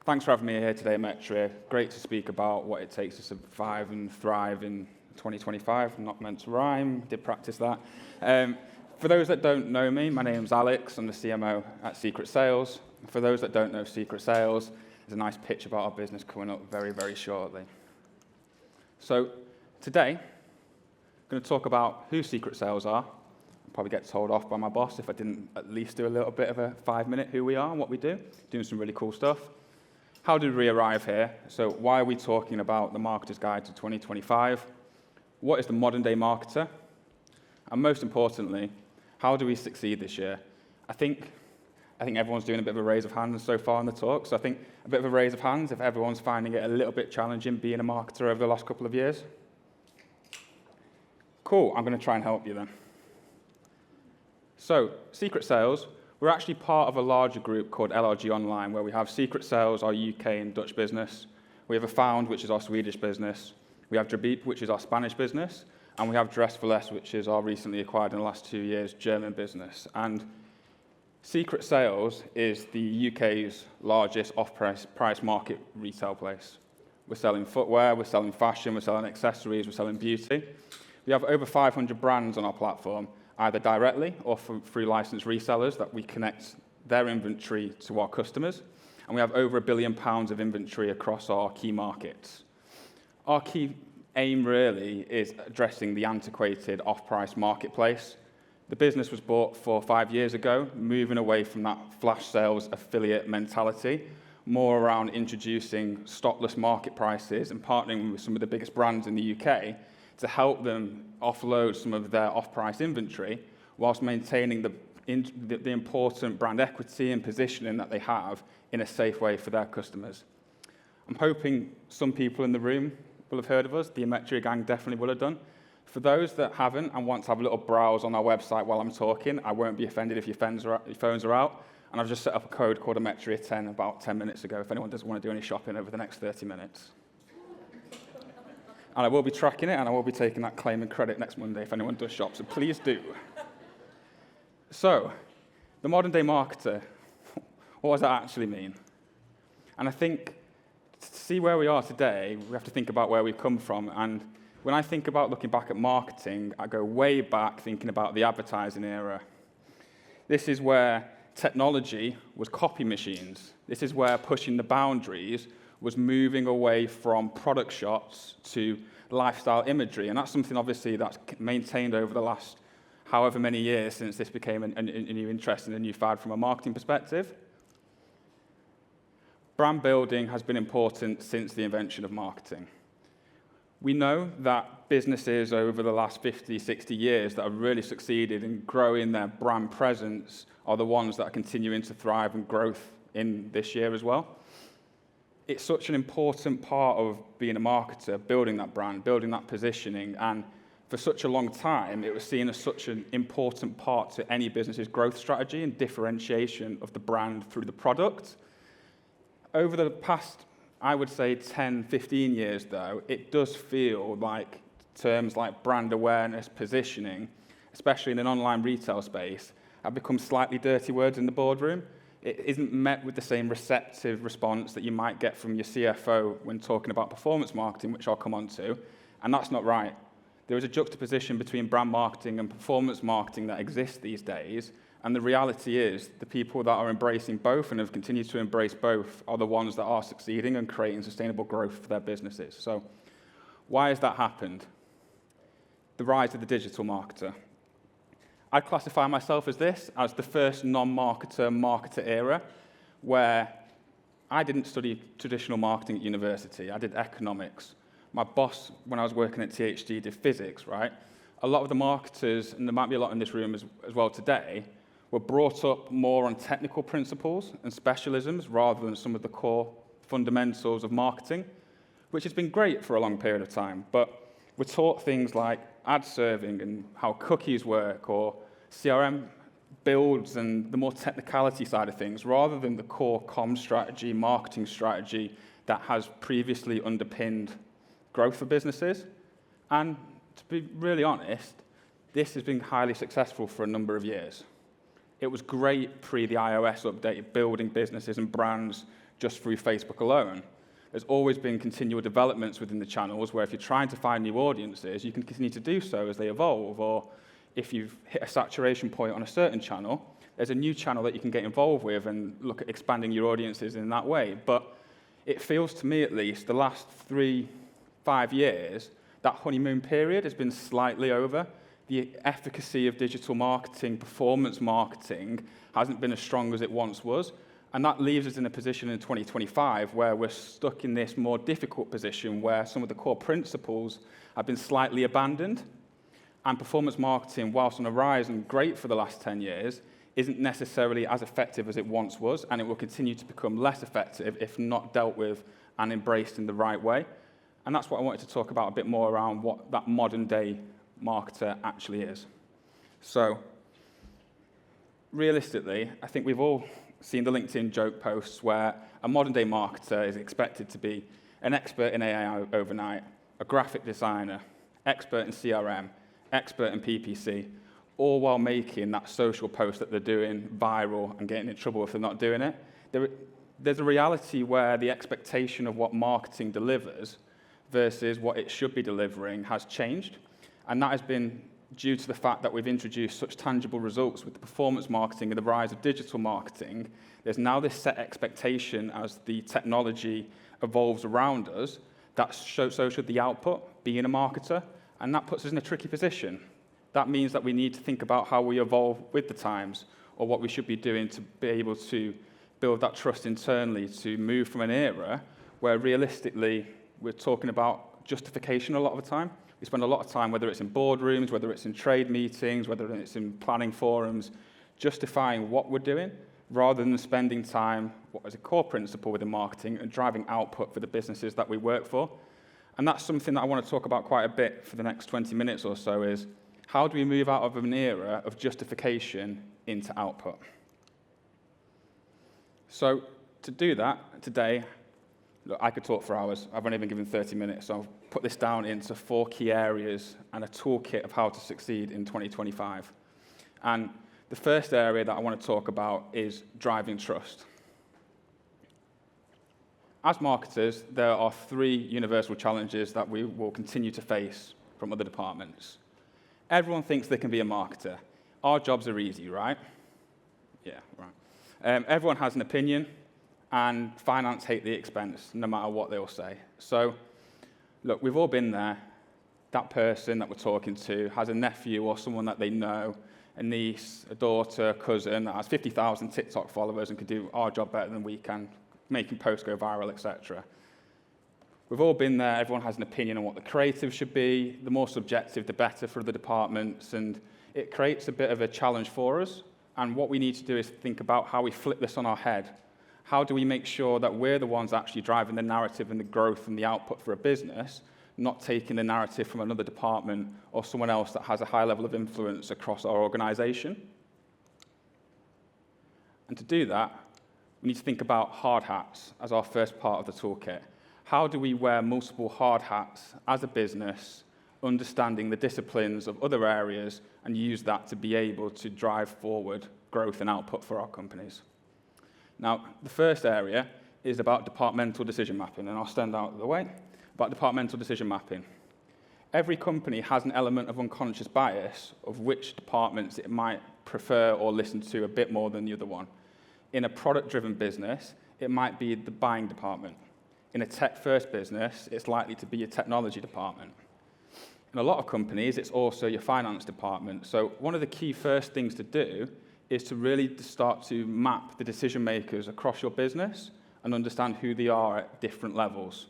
Thanks for having me here today, Metria. Great to speak about what it takes to survive and thrive in 2025. I'm not meant to rhyme, did practice that. For those that don't know me, my name's Alex. I'm the CMO at Secret Sales. For those that don't know Secret Sales, there's a nice pitch about our business coming up very, very shortly. So today, I'm going to talk about who Secret Sales are. I'll probably get told off by my boss if I didn't at least do a little bit of a 5-minute who we are and what we do, doing some really cool stuff. How did we arrive here? So why are we talking about the Marketer's Guide to 2025? What is the modern day marketer? And most importantly, how do we succeed this year? I think everyone's doing a bit of a raise of hands so far in the talk. So I think a bit of a raise of hands if everyone's finding it a little bit challenging being a marketer over the last couple of years. Cool, I'm going to try and help you then. So Secret Sales, we're actually part of a larger group called LRG Online, where we have Secret Sales, our UK and Dutch business. We have Found, which is our Swedish business. We have Drabip, which is our Spanish business. And we have Dress for Less, which is our recently acquired in the last 2 years German business. And Secret Sales is the UK's largest off-price market retail place. We're selling footwear, we're selling fashion, we're selling accessories, we're selling beauty. We have over 500 brands on our platform, either directly or through licensed resellers that we connect their inventory to our customers. And we have over £1 billion of inventory across our key markets. Our key aim really is addressing the antiquated off-price marketplace. The business was bought 4 or 5 years ago, moving away from that flash sales affiliate mentality, more around introducing stockless market prices and partnering with some of the biggest brands in the UK to help them offload some of their off-price inventory whilst maintaining the important brand equity and positioning that they have in a safe way for their customers. I'm hoping some people in the room will have heard of us. The Metria gang definitely will have done. For those that haven't and want to have a little browse on our website while I'm talking, I won't be offended if your phones are out. And I've just set up a code called Metria10 about 10 minutes ago if anyone doesn't want to do any shopping over the next 30 minutes. And I will be tracking it, and I will be taking that claim and credit next Monday if anyone does shop, so please do. So, the modern day marketer, what does that actually mean? And I think to see where we are today, we have to think about where we've come from. And when I think about looking back at marketing, I go way back thinking about the advertising era. This is where technology was copy machines. This is where pushing the boundaries was moving away from product shots to lifestyle imagery. And that's something, obviously, that's maintained over the last however many years since this became a new interest and a new fad from a marketing perspective. Brand building has been important since the invention of marketing. We know that businesses over the last 50, 60 years that have really succeeded in growing their brand presence are the ones that are continuing to thrive and growth in this year as well. It's such an important part of being a marketer, building that brand, building that positioning, and for such a long time, it was seen as such an important part to any business's growth strategy and differentiation of the brand through the product. Over the past, I would say, 10, 15 years, though, it does feel like terms like brand awareness, positioning, especially in an online retail space, have become slightly dirty words in the boardroom. It isn't met with the same receptive response that you might get from your CFO when talking about performance marketing, which I'll come on to, and that's not right. There is a juxtaposition between brand marketing and performance marketing that exists these days, and the reality is the people that are embracing both and have continued to embrace both are the ones that are succeeding and creating sustainable growth for their businesses. So why has that happened? The rise of the digital marketer. I classify myself as the first non-marketer era, where I didn't study traditional marketing at university. I did economics. My boss, when I was working at THG, did physics, right? A lot of the marketers, and there might be a lot in this room as well today, were brought up more on technical principles and specialisms rather than some of the core fundamentals of marketing, which has been great for a long period of time. But we're taught things like ad serving and how cookies work, or CRM builds and the more technicality side of things, rather than the core comm strategy, marketing strategy that has previously underpinned growth for businesses. And to be really honest, this has been highly successful for a number of years. It was great pre the iOS update, building businesses and brands just through Facebook alone. There's always been continual developments within the channels where if you're trying to find new audiences, you can continue to do so as they evolve, or if you've hit a saturation point on a certain channel, there's a new channel that you can get involved with and look at expanding your audiences in that way. But it feels to me, at least, the last 3-5 years, that honeymoon period has been slightly over. The efficacy of digital marketing, performance marketing, hasn't been as strong as it once was. And that leaves us in a position in 2025 where we're stuck in this more difficult position where some of the core principles have been slightly abandoned. And performance marketing, whilst on a rise and great for the last 10 years, isn't necessarily as effective as it once was, and it will continue to become less effective if not dealt with and embraced in the right way. And that's what I wanted to talk about a bit more around what that modern-day marketer actually is. So, realistically, I think we've all seen the LinkedIn joke posts where a modern-day marketer is expected to be an expert in AI overnight, a graphic designer, expert in CRM, expert in PPC, all while making that social post that they're doing viral and getting in trouble if they're not doing it. There's a reality where the expectation of what marketing delivers versus what it should be delivering has changed, and that has been due to the fact that we've introduced such tangible results with the performance marketing and the rise of digital marketing. There's now this set expectation as the technology evolves around us that so should the output being a marketer, and that puts us in a tricky position. That means that we need to think about how we evolve with the times, or what we should be doing to be able to build that trust internally to move from an era where realistically we're talking about justification a lot of the time. We spend a lot of time, whether it's in boardrooms, whether it's in trade meetings, whether it's in planning forums, justifying what we're doing, rather than spending time, what is a core principle within marketing, and driving output for the businesses that we work for. And that's something that I want to talk about quite a bit for the next 20 minutes or so is, how do we move out of an era of justification into output? So to do that, today, look, I could talk for hours. I've only been given 30 minutes, so I'll put this down into 4 key areas and a toolkit of how to succeed in 2025. And the first area that I want to talk about is driving trust. As marketers, there are 3 universal challenges that we will continue to face from other departments. Everyone thinks they can be a marketer. Our jobs are easy, right? Yeah, right. Everyone has an opinion, and finance hate the expense, no matter what they'll say. So, look, we've all been there. That person that we're talking to has a nephew or someone that they know, a niece, a daughter, a cousin that has 50,000 TikTok followers and could do our job better than we can, making posts go viral, etc. We've all been there. Everyone has an opinion on what the creative should be. The more subjective, the better for the departments, and it creates a bit of a challenge for us. And what we need to do is think about how we flip this on our head. How do we make sure that we're the ones actually driving the narrative and the growth and the output for a business, not taking the narrative from another department or someone else that has a high level of influence across our organization? And to do that, we need to think about hard hats as our first part of the toolkit. How do we wear multiple hard hats as a business, understanding the disciplines of other areas, and use that to be able to drive forward growth and output for our companies? Now, the first area is about departmental decision mapping, and I'll stand out of the way. About departmental decision mapping. Every company has an element of unconscious bias of which departments it might prefer or listen to a bit more than the other one. In a product-driven business, it might be the buying department. In a tech-first business, it's likely to be your technology department. In a lot of companies, it's also your finance department. So one of the key first things to do is to really start to map the decision makers across your business and understand who they are at different levels.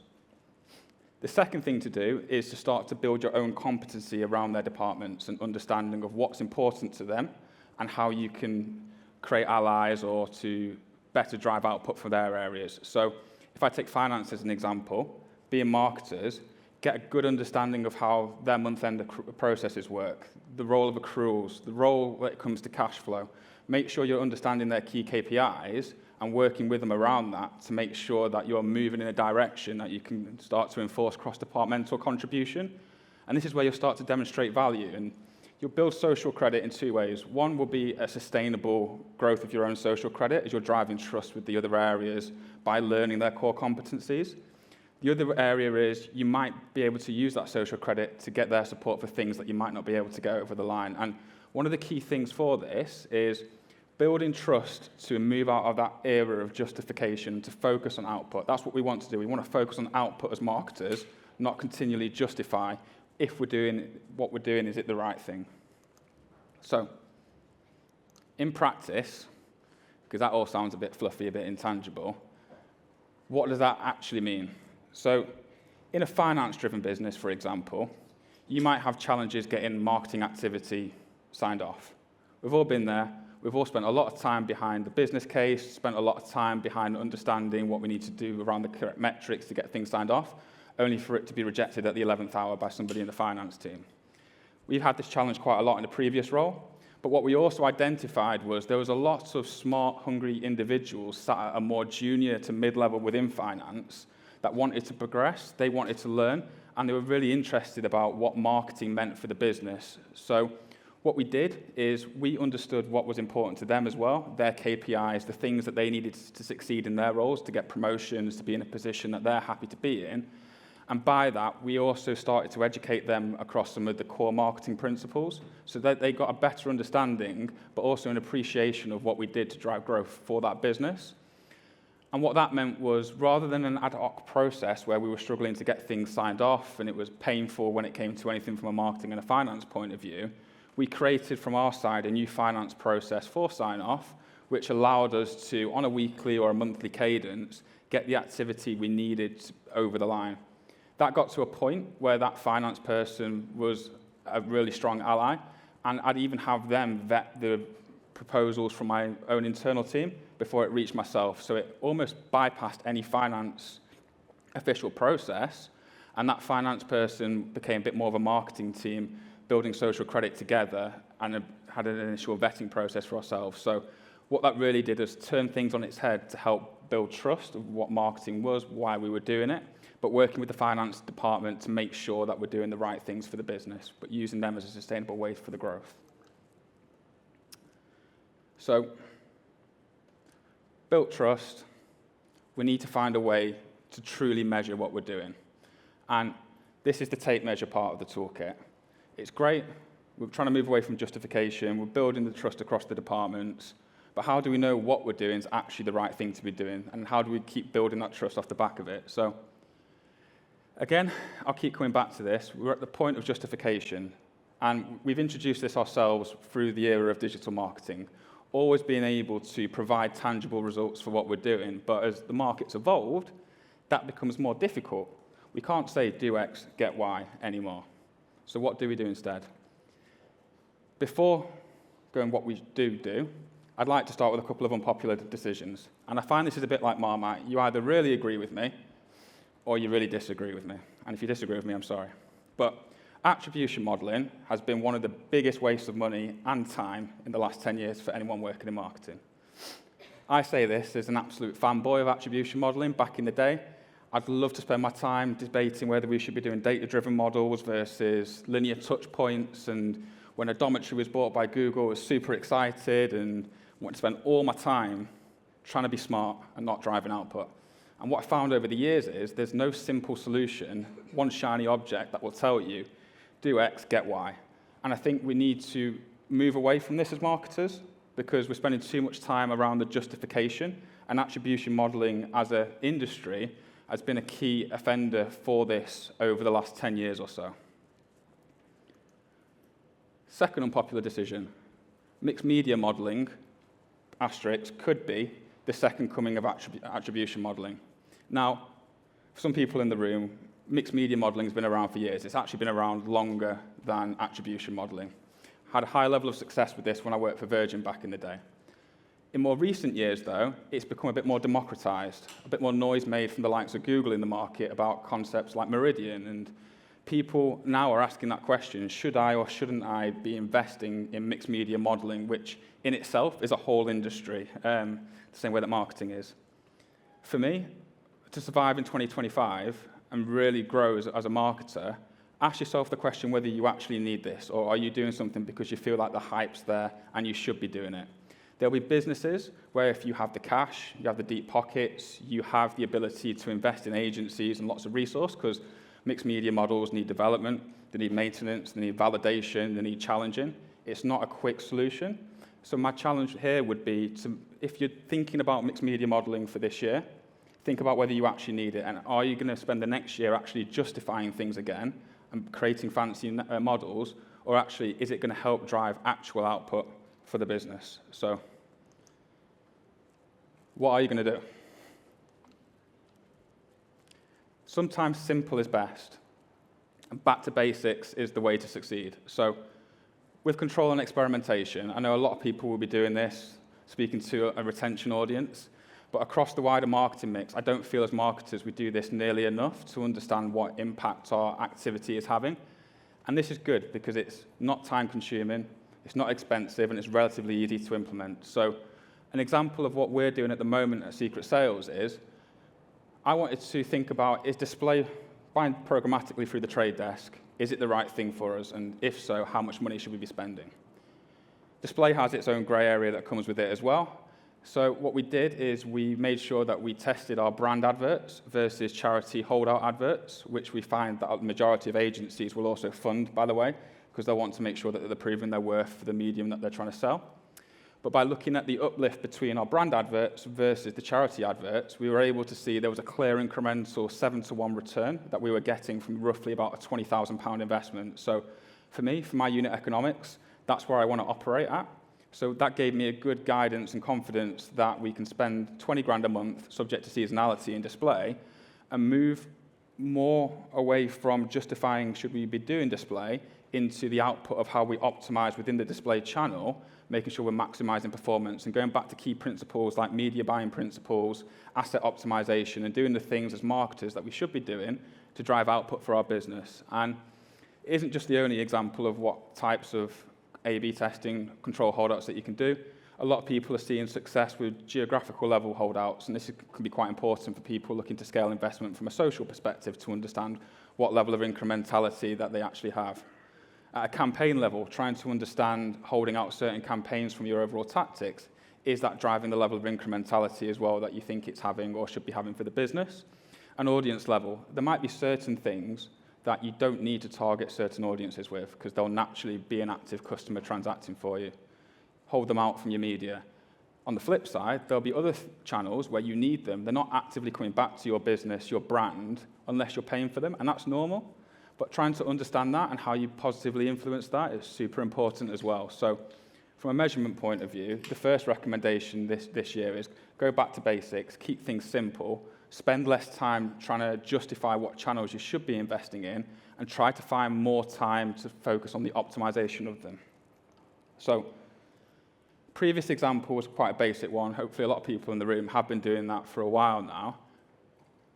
The second thing to do is to start to build your own competency around their departments and understanding of what's important to them and how you can create allies or to better drive output for their areas. So if I take finance as an example, being marketers, get a good understanding of how their month-end processes work, the role of accruals, the role when it comes to cash flow. Make sure you're understanding their key KPIs and working with them around that to make sure that you're moving in a direction that you can start to enforce cross-departmental contribution. And this is where you'll start to demonstrate value. And You'll build social credit in two ways. One will be a sustainable growth of your own social credit as you're driving trust with the other areas by learning their core competencies. The other area is you might be able to use that social credit to get their support for things that you might not be able to get over the line. And one of the key things for this is building trust to move out of that era of justification to focus on output. That's what we want to do. We want to focus on output as marketers, not continually justify if we're doing what we're doing, is it the right thing? So, in practice, because that all sounds a bit fluffy, a bit intangible, what does that actually mean? So, in a finance-driven business, for example, you might have challenges getting marketing activity signed off. We've all been there. We've all spent a lot of time behind the business case, spent a lot of time behind understanding what we need to do around the correct metrics to get things signed off, only for it to be rejected at the 11th hour by somebody in the finance team. We've had this challenge quite a lot in the previous role, but what we also identified was there was a lot of smart, hungry individuals sat at a more junior to mid-level within finance that wanted to progress, they wanted to learn, and they were really interested about what marketing meant for the business. So what we did is we understood what was important to them as well, their KPIs, the things that they needed to succeed in their roles, to get promotions, to be in a position that they're happy to be in. And by that, we also started to educate them across some of the core marketing principles so that they got a better understanding, but also an appreciation of what we did to drive growth for that business. And what that meant was, rather than an ad hoc process where we were struggling to get things signed off and it was painful when it came to anything from a marketing and a finance point of view, we created from our side a new finance process for sign-off, which allowed us to, on a weekly or a monthly cadence, get the activity we needed over the line. That got to a point where that finance person was a really strong ally, and I'd even have them vet the proposals from my own internal team before it reached myself. So it almost bypassed any finance official process, and that finance person became a bit more of a marketing team, building social credit together, and had an initial vetting process for ourselves. So what that really did is turn things on its head to help build trust of what marketing was, why we were doing it, but working with the finance department to make sure that we're doing the right things for the business, but using them as a sustainable way for the growth. So, built trust, we need to find a way to truly measure what we're doing. And this is the tape measure part of the toolkit. It's great. We're trying to move away from justification. We're building the trust across the departments. But how do we know what we're doing is actually the right thing to be doing? And how do we keep building that trust off the back of it? So, again, I'll keep coming back to this. We're at the point of justification. And we've introduced this ourselves through the era of digital marketing, always being able to provide tangible results for what we're doing. But as the market's evolved, that becomes more difficult. We can't say do X, get Y anymore. So what do we do instead? Before going what we do, I'd like to start with a couple of unpopular decisions. And I find this is a bit like Marmite. You either really agree with me, or you really disagree with me. And if you disagree with me, I'm sorry. But attribution modeling has been one of the biggest wastes of money and time in the last 10 years for anyone working in marketing. I say this as an absolute fanboy of attribution modeling back in the day. I'd love to spend my time debating whether we should be doing data-driven models versus linear touch points. And when Odometry was bought by Google, I was super excited and wanted to spend all my time trying to be smart and not driving output. And what I found over the years is there's no simple solution, one shiny object that will tell you, do X, get Y. And I think we need to move away from this as marketers because we're spending too much time around the justification, and attribution modeling as an industry has been a key offender for this over the last 10 years or so. Second unpopular decision, mixed media modeling, asterisk, could be the second coming of attribution modeling. Now, for some people in the room, mixed media modeling has been around for years. It's actually been around longer than attribution modeling. Had a high level of success with this when I worked for Virgin back in the day. In more recent years, though, it's become a bit more democratized, a bit more noise made from the likes of Google in the market about concepts like Meridian, and people now are asking that question, should I or shouldn't I be investing in mixed media modeling, which in itself is a whole industry, the same way that marketing is. For me, to survive in 2025 and really grow as a marketer, ask yourself the question whether you actually need this, or are you doing something because you feel like the hype's there and you should be doing it. There'll be businesses where if you have the cash, you have the deep pockets, you have the ability to invest in agencies and lots of resource, because mixed media models need development, they need maintenance, they need validation, they need challenging. It's not a quick solution. So my challenge here would be to, if you're thinking about mixed media modeling for this year, think about whether you actually need it, and are you going to spend the next year actually justifying things again and creating fancy models, or actually is it going to help drive actual output for the business? So what are you going to do? Sometimes simple is best, and back to basics is the way to succeed. So with control and experimentation, I know a lot of people will be doing this, speaking to a retention audience, but across the wider marketing mix, I don't feel as marketers we do this nearly enough to understand what impact our activity is having. And this is good because it's not time-consuming, it's not expensive, and it's relatively easy to implement. So an example of what we're doing at the moment at Secret Sales is, I wanted to think about, is display buying programmatically through the trade desk, is it the right thing for us? And if so, how much money should we be spending? Display has its own grey area that comes with it as well. So what we did is we made sure that we tested our brand adverts versus charity holdout adverts, which we find that the majority of agencies will also fund, by the way, because they want to make sure that they're proving their worth for the medium that they're trying to sell. But by looking at the uplift between our brand adverts versus the charity adverts, we were able to see there was a clear incremental 7-to-1 return that we were getting from roughly about a £20,000 investment. So for me, for my unit economics, that's where I want to operate at. So that gave me a good guidance and confidence that we can spend 20 grand a month, subject to seasonality in display, and move more away from justifying should we be doing display into the output of how we optimize within the display channel, making sure we're maximizing performance and going back to key principles like media buying principles, asset optimization, and doing the things as marketers that we should be doing to drive output for our business. And it isn't just the only example of what types of A/B testing, control holdouts that you can do. A lot of people are seeing success with geographical level holdouts, and this can be quite important for people looking to scale investment from a social perspective to understand what level of incrementality that they actually have. At a campaign level, trying to understand holding out certain campaigns from your overall tactics, is that driving the level of incrementality as well that you think it's having or should be having for the business? An audience level, there might be certain things that you don't need to target certain audiences with because they'll naturally be an active customer transacting for you. Hold them out from your media. On the flip side, there'll be other channels where you need them. They're not actively coming back to your business, your brand, unless you're paying for them, and that's normal. But trying to understand that and how you positively influence that is super important as well. So from a measurement point of view, the first recommendation this year is go back to basics, keep things simple, spend less time trying to justify what channels you should be investing in, and try to find more time to focus on the optimization of them. So previous example was quite a basic one. Hopefully a lot of people in the room have been doing that for a while now.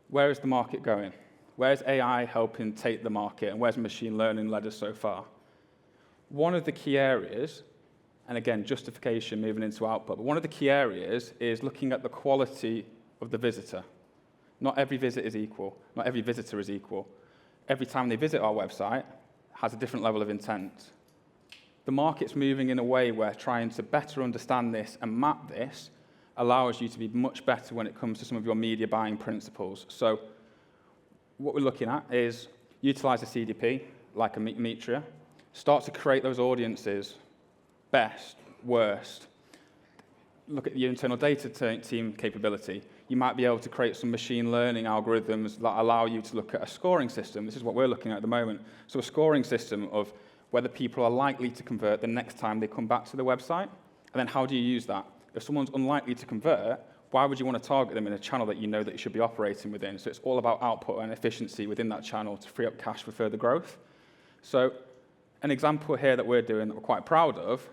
Where is the market going? Where's AI helping take the market, and where's machine learning led us so far? One of the key areas, and again, justification moving into output, but one of the key areas is looking at the quality of the visitor. Not every visit is equal. Not every visitor is equal. Every time they visit our website has a different level of intent. The market's moving in a way where trying to better understand this and map this allows you to be much better when it comes to some of your media buying principles. So what we're looking at is utilize a CDP, like a Metria, start to create those audiences, best, worst. Look at your internal data team capability. You might be able to create some machine learning algorithms that allow you to look at a scoring system. This is what we're looking at the moment. So a scoring system of whether people are likely to convert the next time they come back to the website. And then how do you use that? If someone's unlikely to convert, why would you want to target them in a channel that you know that you should be operating within? So it's all about output and efficiency within that channel to free up cash for further growth. So an example here that we're doing that we're quite proud of,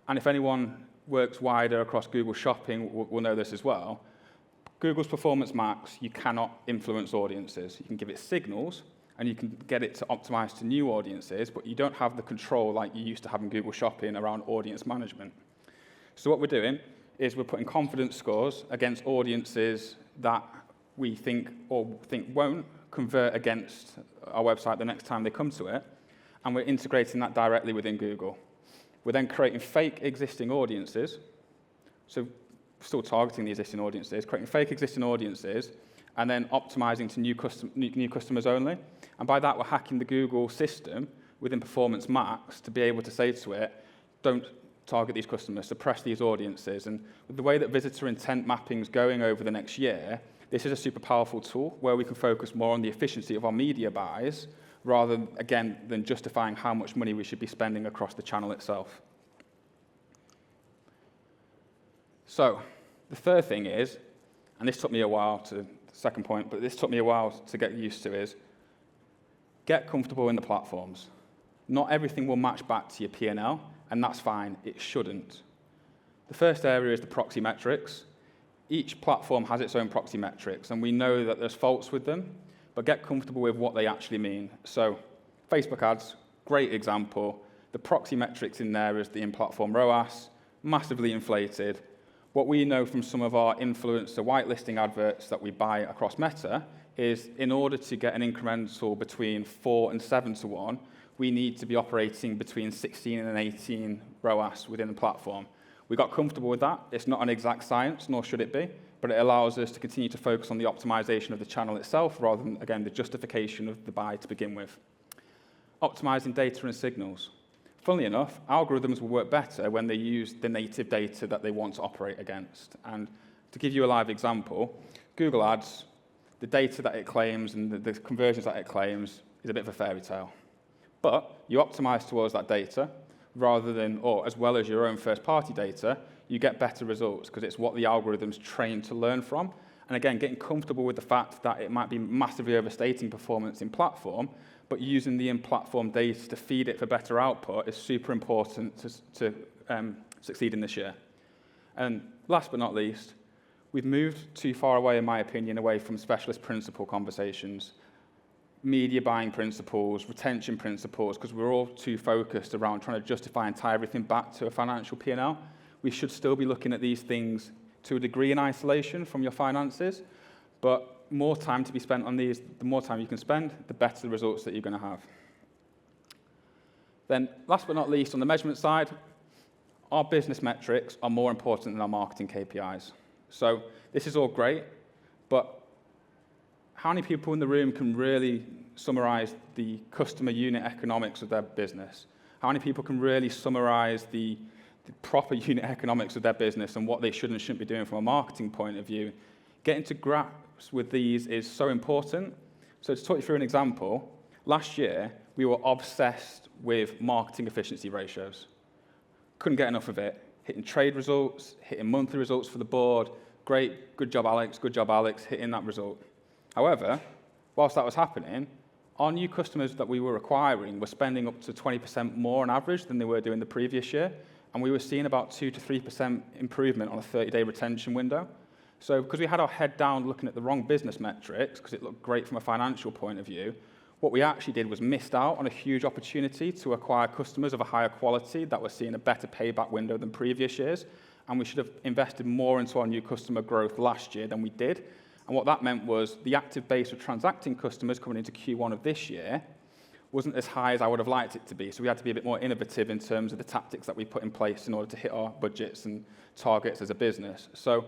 and if anyone works wider across Google Shopping will know this as well, Google's Performance Max, you cannot influence audiences. You can give it signals, and you can get it to optimize to new audiences, but you don't have the control like you used to have in Google Shopping around audience management. So what we're doing is we're putting confidence scores against audiences that we think won't convert against our website the next time they come to it, and we're integrating that directly within Google. We're then creating fake existing audiences, so still targeting the existing audiences, creating fake existing audiences, and then optimizing to new customers only. And by that, we're hacking the Google system within Performance Max to be able to say to it, don't target these customers, suppress these audiences. And with the way that visitor intent mapping is going over the next year, this is a super powerful tool where we can focus more on the efficiency of our media buys rather, again, than justifying how much money we should be spending across the channel itself. So the third thing is, and this took me a while to, the second point, but this took me a while to get used to, is get comfortable in the platforms. Not everything will match back to your P&L, and that's fine. It shouldn't. The first area is the proxy metrics. Each platform has its own proxy metrics, and we know that there's faults with them, but get comfortable with what they actually mean. So Facebook ads, great example. The proxy metrics in there is the in-platform ROAS, massively inflated. What we know from some of our influencer whitelisting adverts that we buy across Meta is in order to get an incremental between 4 and 7 to 1, we need to be operating between 16 and 18 ROAS within the platform. We got comfortable with that. It's not an exact science, nor should it be, but it allows us to continue to focus on the optimization of the channel itself rather than, again, the justification of the buy to begin with. Optimizing data and signals. Funnily enough, algorithms will work better when they use the native data that they want to operate against. And to give you a live example, Google Ads, the data that it claims and the conversions that it claims is a bit of a fairy tale. But you optimize towards that data rather than, or as well as your own first-party data, you get better results because it's what the algorithm's trained to learn from. And again, getting comfortable with the fact that it might be massively overstating performance in platform, but using the in-platform data to feed it for better output is super important to succeed in this year. And last but not least, we've moved too far away, in my opinion, away from specialist principle conversations, media buying principles, retention principles, because we're all too focused around trying to justify and tie everything back to a financial P&L. We should still be looking at these things to a degree in isolation from your finances, but more time to be spent on these, the more time you can spend, the better the results that you're going to have. Then, last but not least, on the measurement side, our business metrics are more important than our marketing KPIs. So this is all great, but how many people in the room can really summarize the customer unit economics of their business? How many people can really summarize the proper unit economics of their business and what they should and shouldn't be doing from a marketing point of view? Getting to grips with these is so important. So to talk you through an example, last year we were obsessed with marketing efficiency ratios. Couldn't get enough of it. Hitting trade results, hitting monthly results for the board. Great, good job, Alex, hitting that result. However, whilst that was happening, our new customers that we were acquiring were spending up to 20% more on average than they were doing the previous year, and we were seeing about 2 to 3% improvement on a 30-day retention window. So because we had our head down looking at the wrong business metrics, because it looked great from a financial point of view, what we actually did was missed out on a huge opportunity to acquire customers of a higher quality that were seeing a better payback window than previous years, and we should have invested more into our new customer growth last year than we did. And what that meant was the active base of transacting customers coming into Q1 of this year wasn't as high as I would have liked it to be. So we had to be a bit more innovative in terms of the tactics that we put in place in order to hit our budgets and targets as a business. So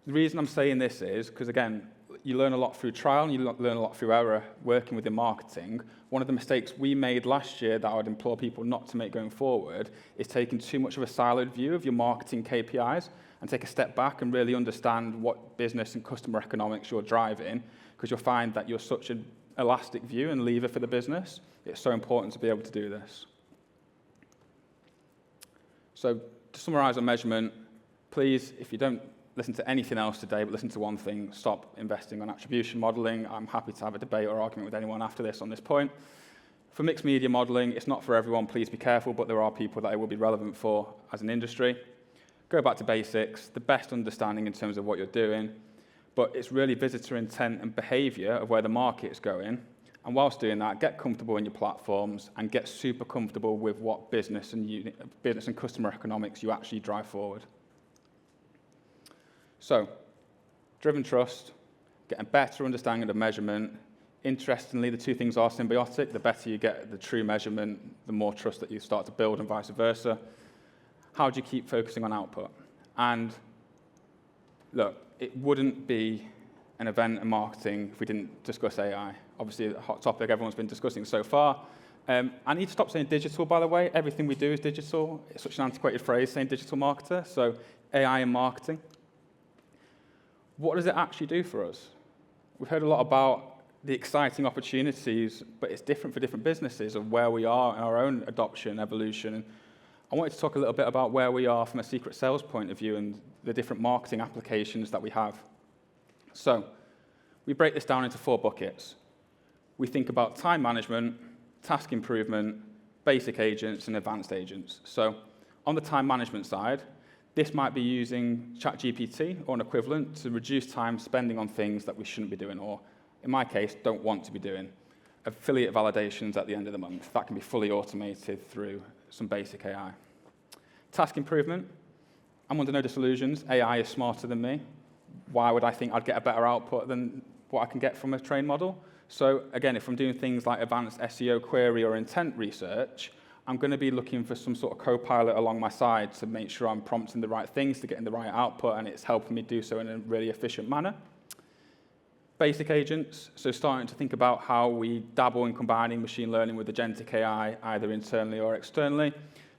the reason I'm saying this is because, again, you learn a lot through trial and you learn a lot through error working within marketing. One of the mistakes we made last year that I would implore people not to make going forward is taking too much of a siloed view of your marketing KPIs and take a step back and really understand what business and customer economics you're driving, because you'll find that you're such an elastic view and lever for the business. It's so important to be able to do this. So to summarize on measurement, please, if you don't listen to anything else today, but listen to one thing, stop investing on attribution modeling. I'm happy to have a debate or argument with anyone after this on this point. For mixed media modeling, it's not for everyone, please be careful, but there are people that it will be relevant for as an industry. Go back to basics, the best understanding in terms of what you're doing, but it's really visitor intent and behavior of where the market is going. And whilst doing that, get comfortable in your platforms and get super comfortable with what business and customer economics you actually drive forward. So, driven trust, get a better understanding of measurement, Interestingly, the two things are symbiotic. The better you get the true measurement, the more trust that you start to build, and vice versa. How do you keep focusing on output? And look, it wouldn't be an event in marketing if we didn't discuss AI. Obviously, a hot topic everyone's been discussing so far. I need to stop saying digital, by the way. Everything we do is digital. It's such an antiquated phrase, saying digital marketer. So AI in marketing. What does it actually do for us? We've heard a lot about the exciting opportunities, but it's different for different businesses of where we are in our own adoption, evolution. And I wanted to talk a little bit about where we are from a secret sales point of view and the different marketing applications that we have. So we break this down into 4 buckets. We think about time management, task improvement, basic agents, and advanced agents. So on the time management side, this might be using ChatGPT or an equivalent to reduce time spending on things that we shouldn't be doing, or in my case, don't want to be doing. Affiliate validations at the end of the month. That can be fully automated through some basic AI. Task improvement. I'm under no disillusions. AI is smarter than me. Why would I think I'd get a better output than what I can get from a trained model? So again, if I'm doing things like advanced SEO query or intent research, I'm going to be looking for some sort of co-pilot along my side to make sure I'm prompting the right things to get in the right output, and it's helping me do so in a really efficient manner. Basic agents, so starting to think about how we dabble in combining machine learning with agentic AI, either internally or externally.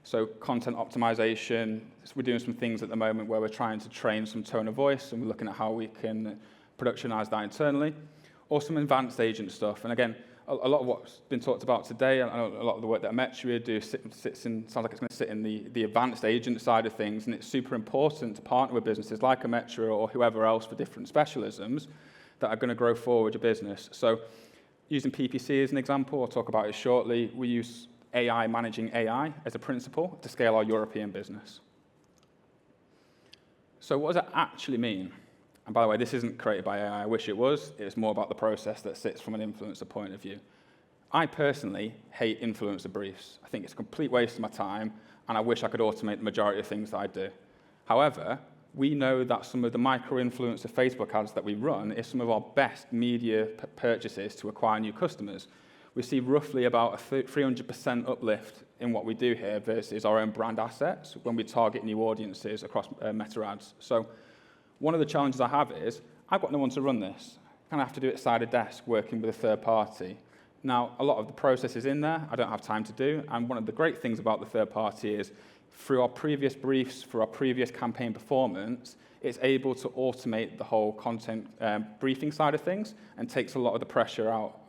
So content optimization, we're doing some things at the moment where we're trying to train some tone of voice, and we're looking at how we can productionize that internally, or some advanced agent stuff. And again, a lot of what's been talked about today, and a lot of the work that Ametria do sounds like it's going to sit in the advanced agent side of things, and it's super important to partner with businesses like Ametria or whoever else for different specialisms that are going to grow forward your business. So using PPC as an example, I'll talk about it shortly, we use AI managing AI as a principle to scale our European business. So what does it actually mean? And by the way, this isn't created by AI. I wish it was. It's more about the process that sits from an influencer point of view. I personally hate influencer briefs. I think it's a complete waste of my time, and I wish I could automate the majority of things that I do. However, we know that some of the micro-influencer Facebook ads that we run is some of our best media purchases to acquire new customers. We see roughly about a 300% uplift in what we do here versus our own brand assets when we target new audiences across meta ads. So one of the challenges I have is I've got no one to run this. I kind of have to do it side of desk working with a third party. Now, a lot of the process is in there. I don't have time to do. And one of the great things about the third party is through our previous briefs, through our previous campaign performance, it's able to automate the whole content briefing side of things and takes a lot of the pressure out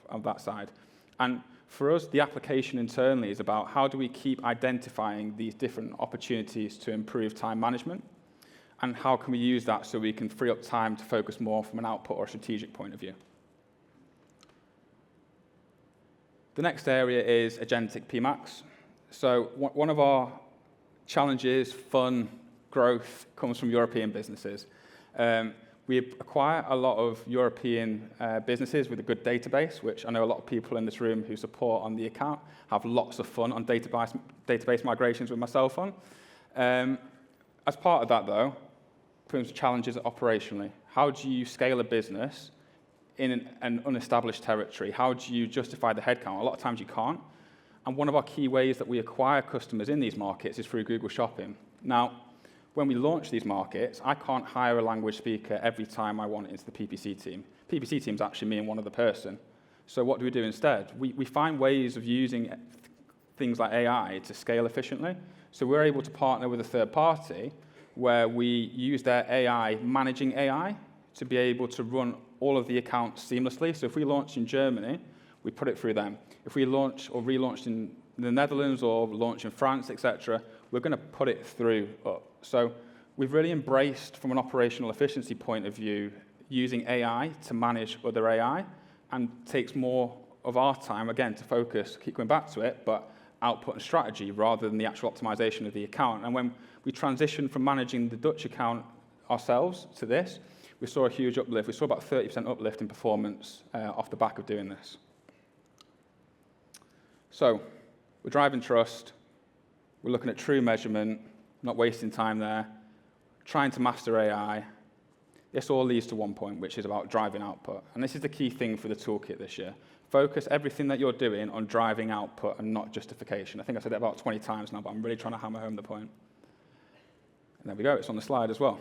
of that side. And for us, the application internally is about how do we keep identifying these different opportunities to improve time management, and how can we use that so we can free up time to focus more from an output or strategic point of view. The next area is agentic PMAX. So one of our challenges, fun, growth, comes from European businesses. We acquire a lot of European businesses with a good database, which I know a lot of people in this room who support on the account have lots of fun on database migrations with myself on. As part of that, though, comes challenges operationally. How do you scale a business in an unestablished territory? How do you justify the headcount? A lot of times you can't. And one of our key ways that we acquire customers in these markets is through Google Shopping. Now, when we launch these markets, I can't hire a language speaker every time I want into the PPC team. PPC team's actually me and one other person. So what do we do instead? We find ways of using things like AI to scale efficiently. So we're able to partner with a third party where we use their AI, managing AI, to be able to run all of the accounts seamlessly. So if we launch in Germany, we put it through them. If we launch or relaunch in the Netherlands or launch in France, etc., we're going to put it through up. So we've really embraced, from an operational efficiency point of view, using AI to manage other AI, and takes more of our time, again, to focus, keep going back to it, but output and strategy rather than the actual optimization of the account. And when we transitioned from managing the Dutch account ourselves to this, we saw a huge uplift. We saw about 30% uplift in performance off the back of doing this. So we're driving trust. We're looking at true measurement, not wasting time there, trying to master AI. This all leads to one point, which is about driving output. And this is the key thing for the toolkit this year. Focus everything that you're doing on driving output and not justification. I think I said that about 20 times now, but I'm really trying to hammer home the point. And there we go, it's on the slide as well.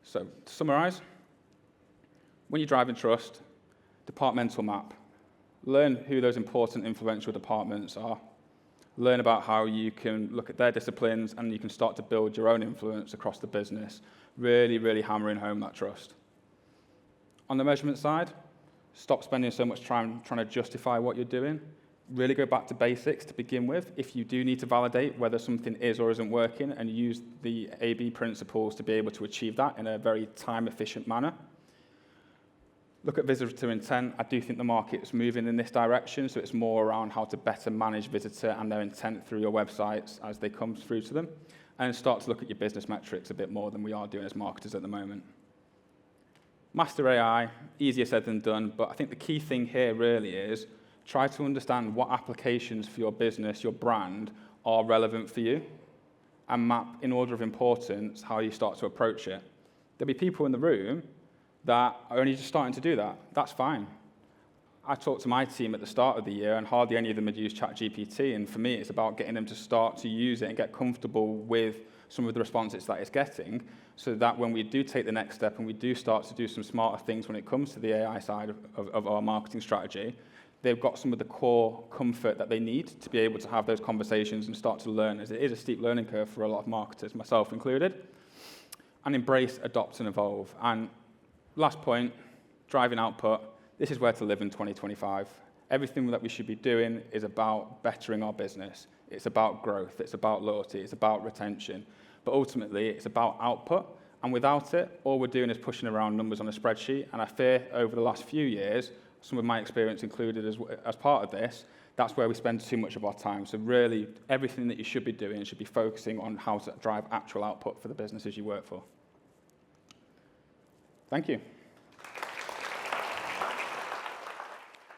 So, to summarize, when you're driving trust, departmental map. Learn who those important, influential departments are. Learn about how you can look at their disciplines and you can start to build your own influence across the business. Really, really hammering home that trust. On the measurement side, stop spending so much time trying to justify what you're doing. Really go back to basics to begin with. If you do need to validate whether something is or isn't working, and use the A/B principles to be able to achieve that in a very time-efficient manner. Look at visitor intent. I do think the market's moving in this direction, so it's more around how to better manage visitor and their intent through your websites as they come through to them, and start to look at your business metrics a bit more than we are doing as marketers at the moment. Master AI, easier said than done, but I think the key thing here really is try to understand what applications for your business, your brand, are relevant for you, and map, in order of importance, how you start to approach it. There'll be people in the room that are only just starting to do that. That's fine. I talked to my team at the start of the year, and hardly any of them had used ChatGPT, and for me, it's about getting them to start to use it and get comfortable with some of the responses that it's getting, so that when we do take the next step and we do start to do some smarter things when it comes to the AI side of our marketing strategy, they've got some of the core comfort that they need to be able to have those conversations and start to learn, as it is a steep learning curve for a lot of marketers, myself included. And embrace, adopt, and evolve. And last point, driving output. This is where to live in 2025. Everything that we should be doing is about bettering our business. It's about growth. It's about loyalty. It's about retention. But ultimately, it's about output. And without it, all we're doing is pushing around numbers on a spreadsheet. And I fear over the last few years, some of my experience included as part of this, that's where we spend too much of our time. So really, everything that you should be doing should be focusing on how to drive actual output for the businesses you work for. Thank you.